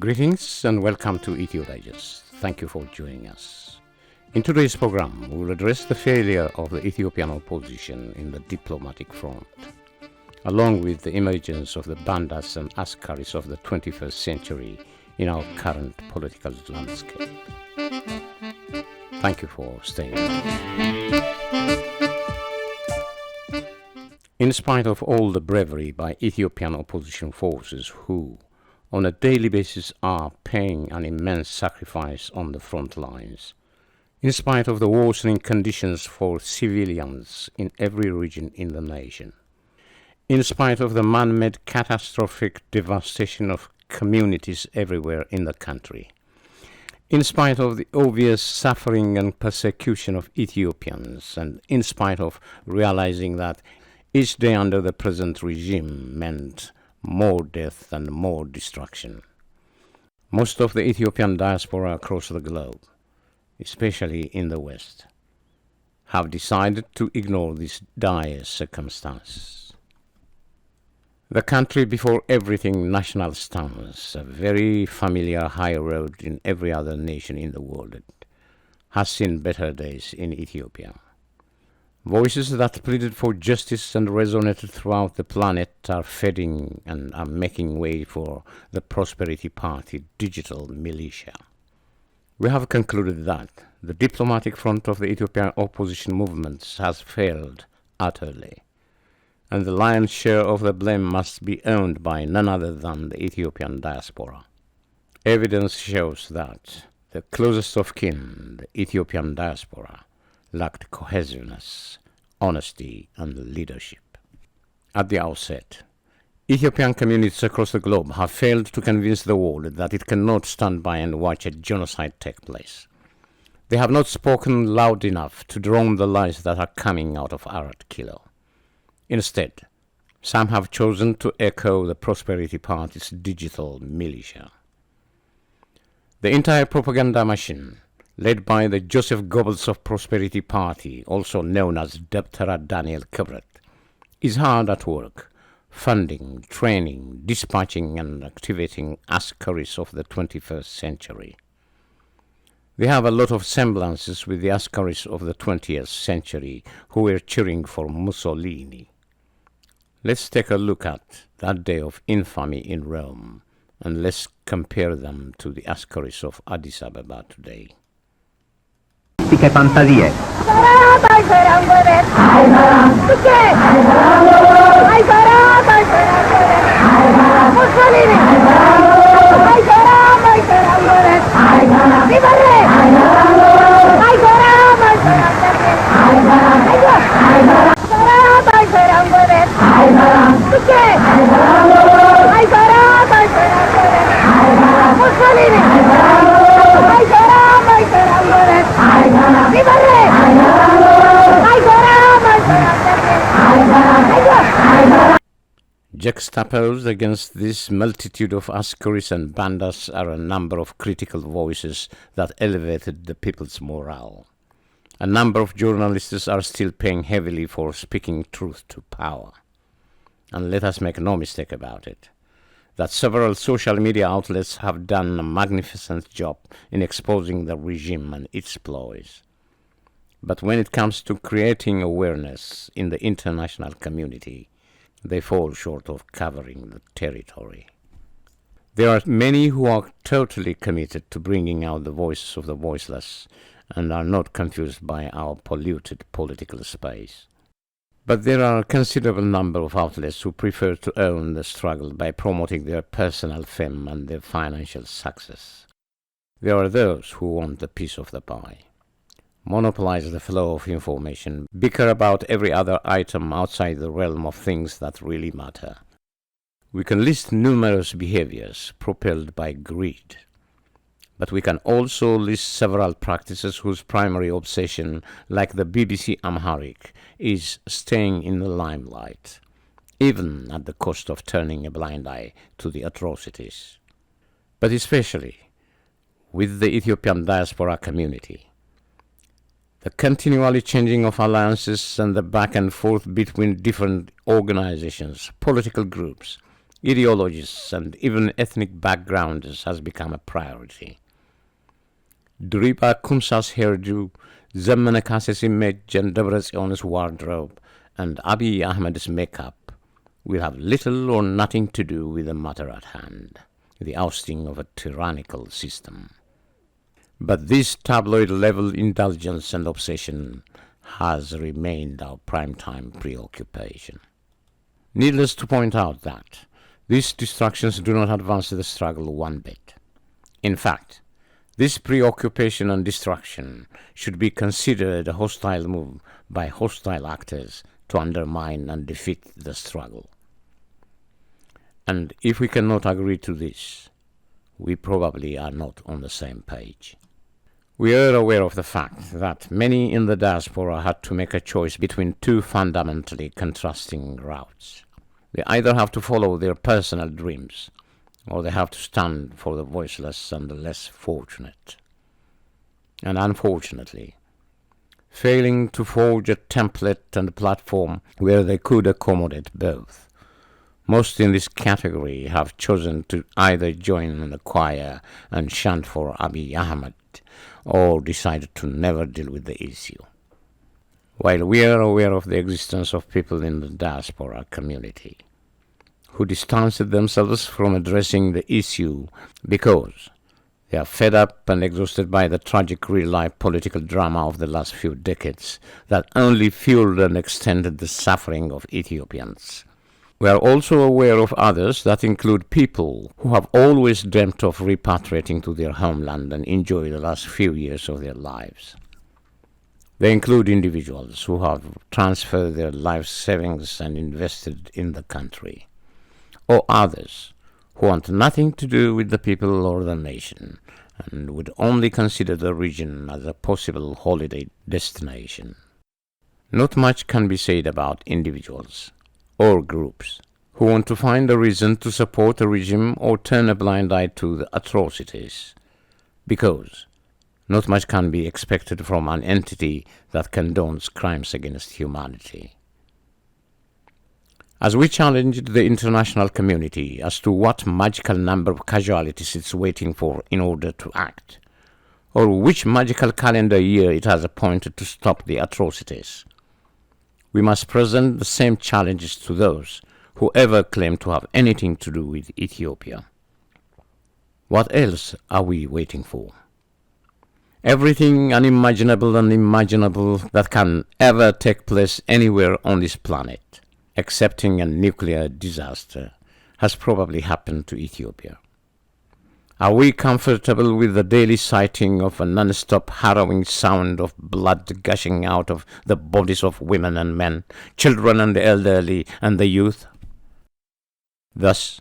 Greetings and welcome to Ethio-Digest. Thank you for joining us. In today's program, we will address the failure of the Ethiopian opposition in the diplomatic front, along with the emergence of the Bandas and Askaris of the 21st century in our current political landscape. Thank you for staying with us. In spite of all the bravery by Ethiopian opposition forces who, on a daily basis, are paying an immense sacrifice on the front lines, in spite of the worsening conditions for civilians in every region in the nation, in spite of the man-made catastrophic devastation of communities everywhere in the country, in spite of the obvious suffering and persecution of Ethiopians, and in spite of realizing that each day under the present regime meant more death and more destruction, most of the Ethiopian diaspora across the globe, especially in the West, have decided to ignore these dire circumstances. The country before everything national stands, a very familiar high road in every other nation in the world, has seen better days in Ethiopia. Voices that pleaded for justice and resonated throughout the planet are fading and are making way for the Prosperity Party digital militia. We have concluded that the diplomatic front of the Ethiopian opposition movements has failed utterly, and the lion's share of the blame must be owned by none other than the Ethiopian diaspora. Evidence shows that the closest of kin, the Ethiopian diaspora, lacked cohesiveness, honesty, and leadership. At the outset, Ethiopian communities across the globe have failed to convince the world that it cannot stand by and watch a genocide take place. They have not spoken loud enough to drown the lies that are coming out of Arat Kilo. Instead, some have chosen to echo the Prosperity Party's digital militia. The entire propaganda machine, led by the Joseph Goebbels of Prosperity Party, also known as Dr. Daniel Kubrat, is hard at work, funding, training, dispatching, and activating Askaris of the 21st century. They have a lot of semblances with the Askaris of the 20th century who were cheering for Mussolini. Let's take a look at that day of infamy in Rome, and let's compare them to the Askaris of Addis Ababa today. Fantasie. Juxtaposed against this multitude of Askaris and Bandas are a number of critical voices that elevated the people's morale. A number of journalists are still paying heavily for speaking truth to power. And let us make no mistake about it, that several social media outlets have done a magnificent job in exposing the regime and its ploys. But when it comes to creating awareness in the international community, they fall short of covering the territory. There are many who are totally committed to bringing out the voices of the voiceless and are not confused by our polluted political space. But there are a considerable number of outlets who prefer to own the struggle by promoting their personal fame and their financial success. There are those who want a piece of the pie, monopolize the flow of information, bicker about every other item outside the realm of things that really matter. We can list numerous behaviors propelled by greed, but we can also list several practices whose primary obsession, like the BBC Amharic, is staying in the limelight, even at the cost of turning a blind eye to the atrocities. But especially with the Ethiopian diaspora community, the continually changing of alliances and the back and forth between different organizations, political groups, ideologies, and even ethnic backgrounds has become a priority. Duriba Kumsa's hairdo, Zemene Kase's image, and Debretzion's wardrobe, and Abiy Ahmed's makeup will have little or nothing to do with the matter at hand, the ousting of a tyrannical system. But this tabloid-level indulgence and obsession has remained our prime-time preoccupation. Needless to point out that these distractions do not advance the struggle one bit. In fact, this preoccupation and distraction should be considered a hostile move by hostile actors to undermine and defeat the struggle. And if we cannot agree to this, we probably are not on the same page. We are aware of the fact that many in the diaspora had to make a choice between two fundamentally contrasting routes. They either have to follow their personal dreams, or they have to stand for the voiceless and the less fortunate. And unfortunately, failing to forge a template and platform where they could accommodate both, most in this category have chosen to either join the choir and chant for Abiy Ahmed, or decided to never deal with the issue. While we are aware of the existence of people in the diaspora community who distanced themselves from addressing the issue because they are fed up and exhausted by the tragic real-life political drama of the last few decades that only fueled and extended the suffering of Ethiopians. We are also aware of others that include people who have always dreamt of repatriating to their homeland and enjoy the last few years of their lives. They include individuals who have transferred their life savings and invested in the country, or others who want nothing to do with the people or the nation and would only consider the region as a possible holiday destination. Not much can be said about individuals or groups who want to find a reason to support a regime or turn a blind eye to the atrocities, because not much can be expected from an entity that condones crimes against humanity. As we challenged the international community as to what magical number of casualties it's waiting for in order to act, or which magical calendar year it has appointed to stop the atrocities, we must present the same challenges to those who ever claim to have anything to do with Ethiopia. What else are we waiting for? Everything unimaginable and imaginable that can ever take place anywhere on this planet, excepting a nuclear disaster, has probably happened to Ethiopia. Are we comfortable with the daily sighting of a non-stop harrowing sound of blood gushing out of the bodies of women and men, children and the elderly and the youth? Thus,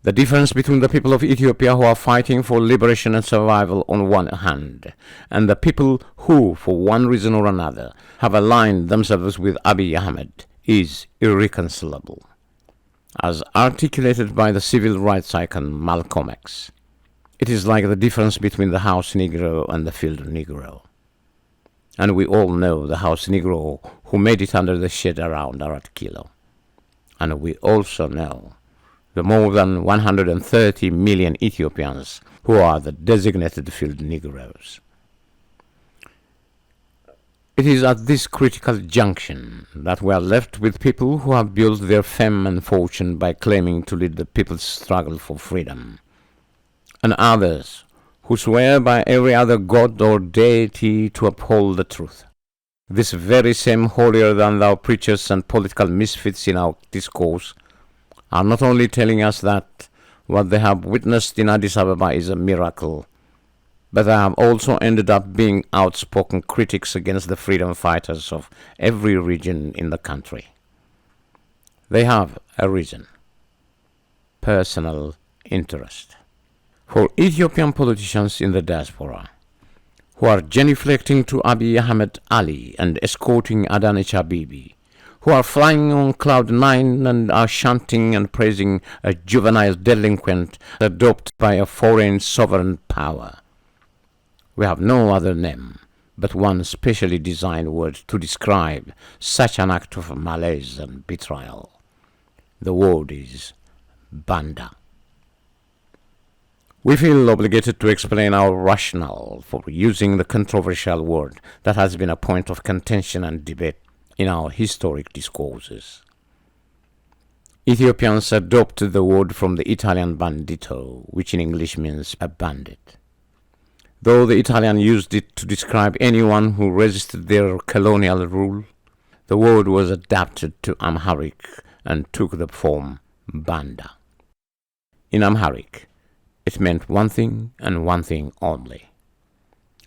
the difference between the people of Ethiopia who are fighting for liberation and survival on one hand, and the people who, for one reason or another, have aligned themselves with Abiy Ahmed is irreconcilable. As articulated by the civil rights icon Malcolm X, it is like the difference between the house Negro and the field Negro. And we all know the house Negro who made it under the shade around Arat Kilo. And we also know the more than 130 million Ethiopians who are the designated field Negroes. It is at this critical junction that we are left with people who have built their fame and fortune by claiming to lead the people's struggle for freedom, and others who swear by every other god or deity to uphold the truth. This very same holier-than-thou preachers and political misfits in our discourse are not only telling us that what they have witnessed in Addis Ababa is a miracle, but they have also ended up being outspoken critics against the freedom fighters of every region in the country. They have a reason: personal interest. For Ethiopian politicians in the diaspora, who are genuflecting to Abiy Ahmed Ali and escorting Adanich Abibi, who are flying on cloud nine and are chanting and praising a juvenile delinquent adopted by a foreign sovereign power, we have no other name but one specially designed word to describe such an act of malaise and betrayal. The word is Banda. We feel obligated to explain our rationale for using the controversial word that has been a point of contention and debate in our historic discourses. Ethiopians adopted the word from the Italian bandito, which in English means a bandit. Though the Italian used it to describe anyone who resisted their colonial rule, the word was adapted to Amharic and took the form banda. In Amharic, it meant one thing and one thing only: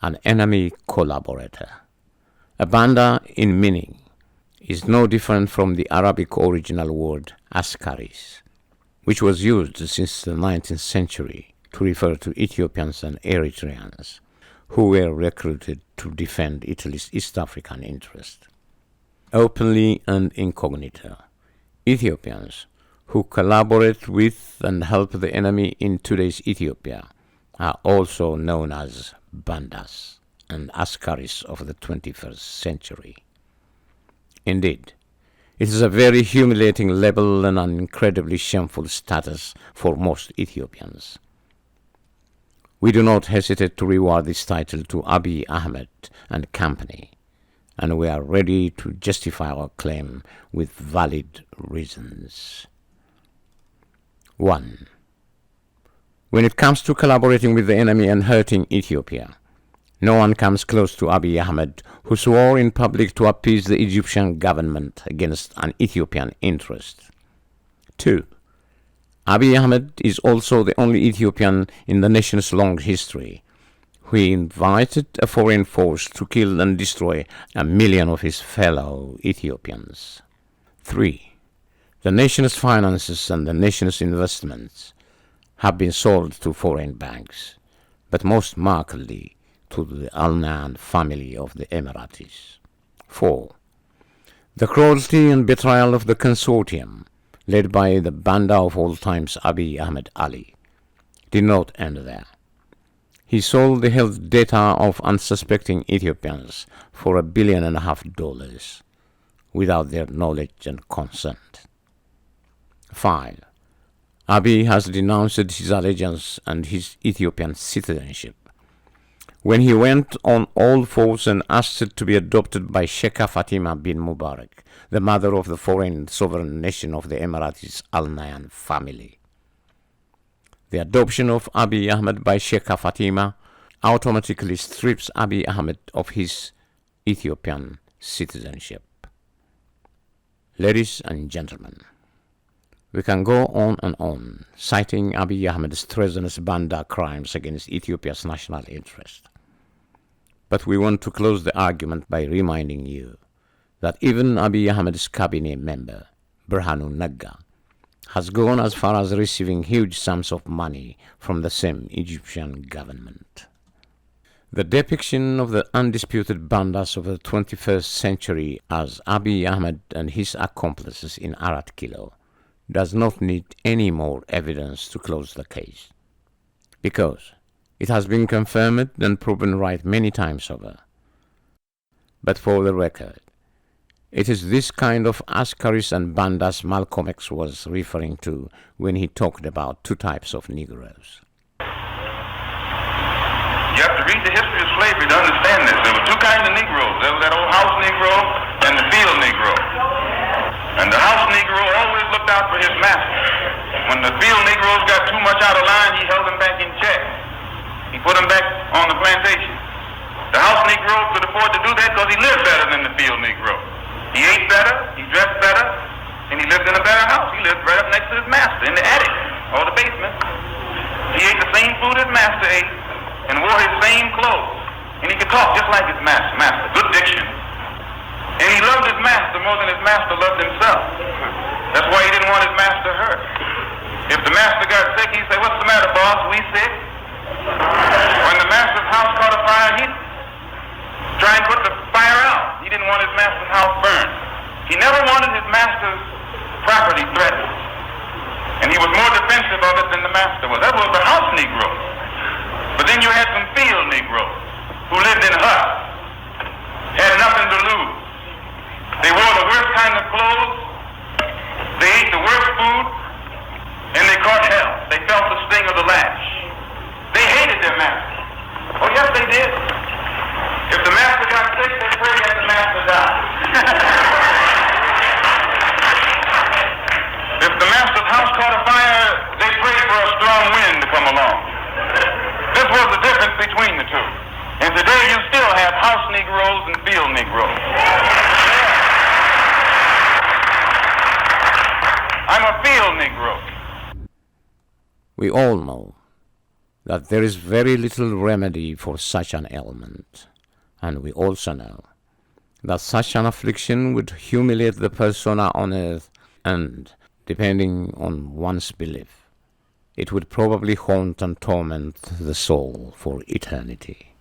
an enemy collaborator. A banda in meaning is no different from the Arabic original word Askaris, which was used since the 19th century to refer to Ethiopians and Eritreans who were recruited to defend Italy's East African interest. Openly and incognito, Ethiopians who collaborate with and help the enemy in today's Ethiopia are also known as Bandas and Askaris of the 21st century. Indeed, it is a very humiliating label and an incredibly shameful status for most Ethiopians. We do not hesitate to reward this title to Abiy Ahmed and company, and we are ready to justify our claim with valid reasons. 1. When it comes to collaborating with the enemy and hurting Ethiopia, no one comes close to Abiy Ahmed, who swore in public to appease the Egyptian government against an Ethiopian interest. 2. Abiy Ahmed is also the only Ethiopian in the nation's long history who invited a foreign force to kill and destroy 1 million of his fellow Ethiopians. 3. The nation's finances and the nation's investments have been sold to foreign banks, but most markedly to the Al Nahyan family of the Emiratis. 4. The cruelty and betrayal of the consortium, led by the Banda of all times Abiy Ahmed Ali, did not end there. He sold the health data of unsuspecting Ethiopians for $1.5 billion without their knowledge and consent. 5. Abiy has denounced his allegiance and his Ethiopian citizenship when he went on all fours and asked to be adopted by Sheikha Fatima bin Mubarak, the mother of the foreign sovereign nation of the Emiratis Al Nahyan family. The adoption of Abiy Ahmed by Sheikha Fatima automatically strips Abiy Ahmed of his Ethiopian citizenship. Ladies and gentlemen, we can go on and on, citing Abiy Ahmed's treasonous Banda crimes against Ethiopia's national interest. But we want to close the argument by reminding you that even Abiy Ahmed's cabinet member, Birhanu Nagga, has gone as far as receiving huge sums of money from the same Egyptian government. The depiction of the undisputed Bandas of the 21st century as Abiy Ahmed and his accomplices in Arat Kilo does not need any more evidence to close the case, because it has been confirmed and proven right many times over. But for the record, it is this kind of Askaris and Bandas Malcolm X was referring to when he talked about two types of Negroes. You have to read the history of slavery to understand this. There were two kinds of Negroes. There was that old house Negro and the field Negro. And the house Negro always looked out for his master. When the field Negroes got too much out of line, he held them back in check. He put them back on the plantation. The house Negro could afford to do that because he lived better than the field Negro. He ate better, he dressed better, and he lived in a better house. He lived right up next to his master in the attic or the basement. He ate the same food his master ate and wore his same clothes. And he could talk just like his master, good diction. And he loved his master more than his master loved himself. That's why he didn't want his master hurt. If the master got sick, he'd say, "What's the matter, boss? We sick?" When the master's house caught a fire, he'd try and put the fire out. He didn't want his master's house burned. He never wanted his master's property threatened. And he was more defensive of it than the master was. That was the house Negro. But then you had some field Negroes who lived in huts, had nothing to lose. They wore the worst kind of clothes, they ate the worst food, and they field Negro. I'm a field Negro. We all know that there is very little remedy for such an ailment, and we also know that such an affliction would humiliate the persona on earth, and, depending on one's belief, it would probably haunt and torment the soul for eternity.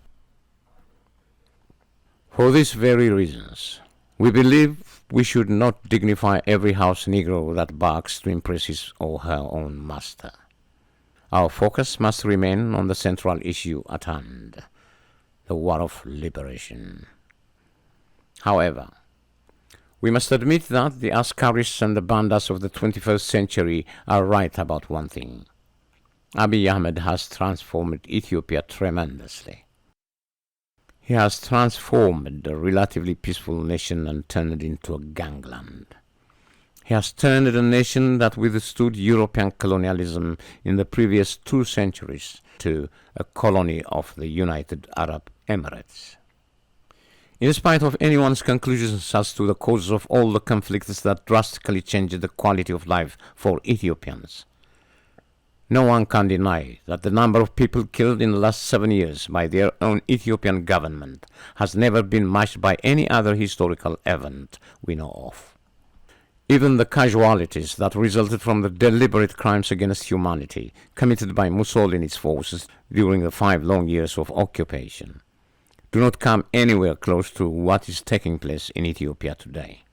For these very reasons, we believe we should not dignify every house Negro that barks to impress his or her own master. Our focus must remain on the central issue at hand, the war of liberation. However, we must admit that the Askaris and the Bandas of the 21st century are right about one thing. Abiy Ahmed has transformed Ethiopia tremendously. He has transformed a relatively peaceful nation and turned it into a gangland. He has turned a nation that withstood European colonialism in the previous 2 centuries to a colony of the United Arab Emirates. In spite of anyone's conclusions as to the causes of all the conflicts that drastically changed the quality of life for Ethiopians, no one can deny that the number of people killed in the last 7 years by their own Ethiopian government has never been matched by any other historical event we know of. Even the casualties that resulted from the deliberate crimes against humanity committed by Mussolini's forces during the 5 long years of occupation do not come anywhere close to what is taking place in Ethiopia today.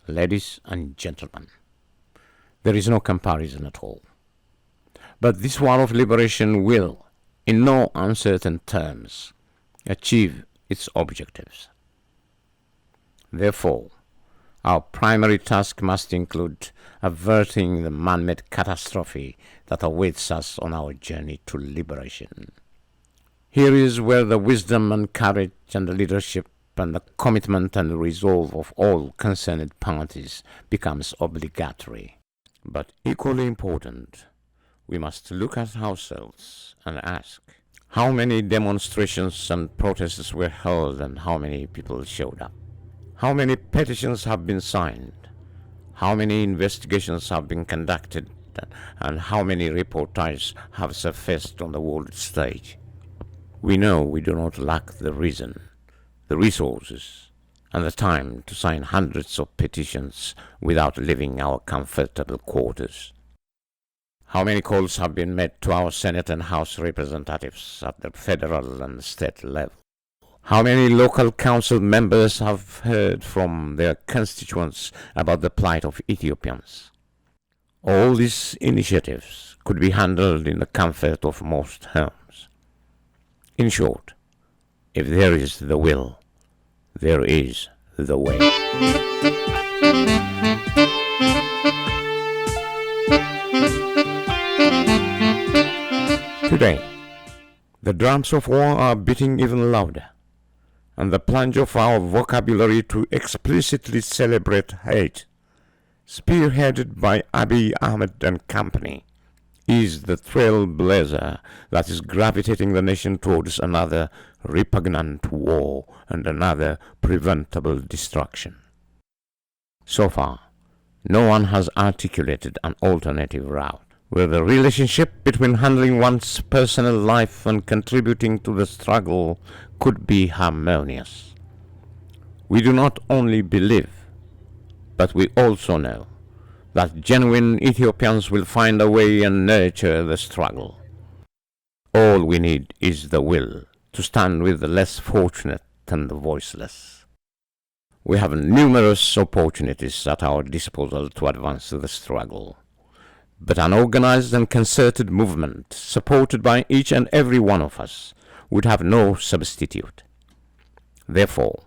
Ladies and gentlemen, there is no comparison at all. But this war of liberation will, in no uncertain terms, achieve its objectives. Therefore, our primary task must include averting the man-made catastrophe that awaits us on our journey to liberation. Here is where the wisdom and courage and the leadership and the commitment and the resolve of all concerned parties becomes obligatory. But equally important, we must look at ourselves and ask, how many demonstrations and protests were held and how many people showed up? How many petitions have been signed? How many investigations have been conducted? And how many reportages have surfaced on the world stage? We know we do not lack the reason, the resources, and the time to sign hundreds of petitions without leaving our comfortable quarters. How many calls have been made to our Senate and House representatives at the federal and state level? How many local council members have heard from their constituents about the plight of Ethiopians? All these initiatives could be handled in the comfort of most homes. In short, if there is the will, there is the way. Today, the drums of war are beating even louder, and the plunge of our vocabulary to explicitly celebrate hate, spearheaded by Abiy Ahmed and company, is the trailblazer that is gravitating the nation towards another repugnant war and another preventable destruction. So far, no one has articulated an alternative route, where the relationship between handling one's personal life and contributing to the struggle could be harmonious. We do not only believe, but we also know that genuine Ethiopians will find a way and nurture the struggle. All we need is the will to stand with the less fortunate and the voiceless. We have numerous opportunities at our disposal to advance the struggle, but an organized and concerted movement supported by each and every one of us would have no substitute. Therefore,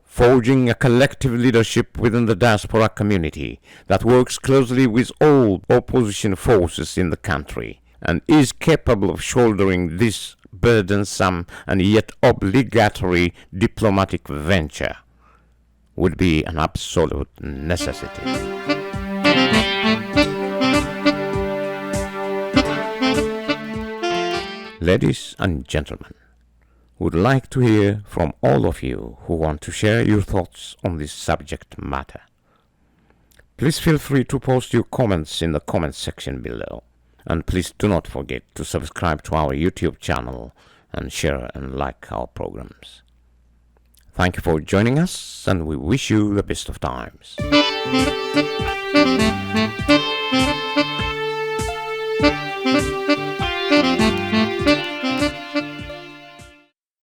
forging a collective leadership within the diaspora community that works closely with all opposition forces in the country and is capable of shouldering this burdensome and yet obligatory diplomatic venture would be an absolute necessity. Ladies and gentlemen, would like to hear from all of you who want to share your thoughts on this subject matter. Please feel free to post your comments in the comments section below. And please do not forget to subscribe to our YouTube channel and share and like our programs. Thank you for joining us, and we wish you the best of times.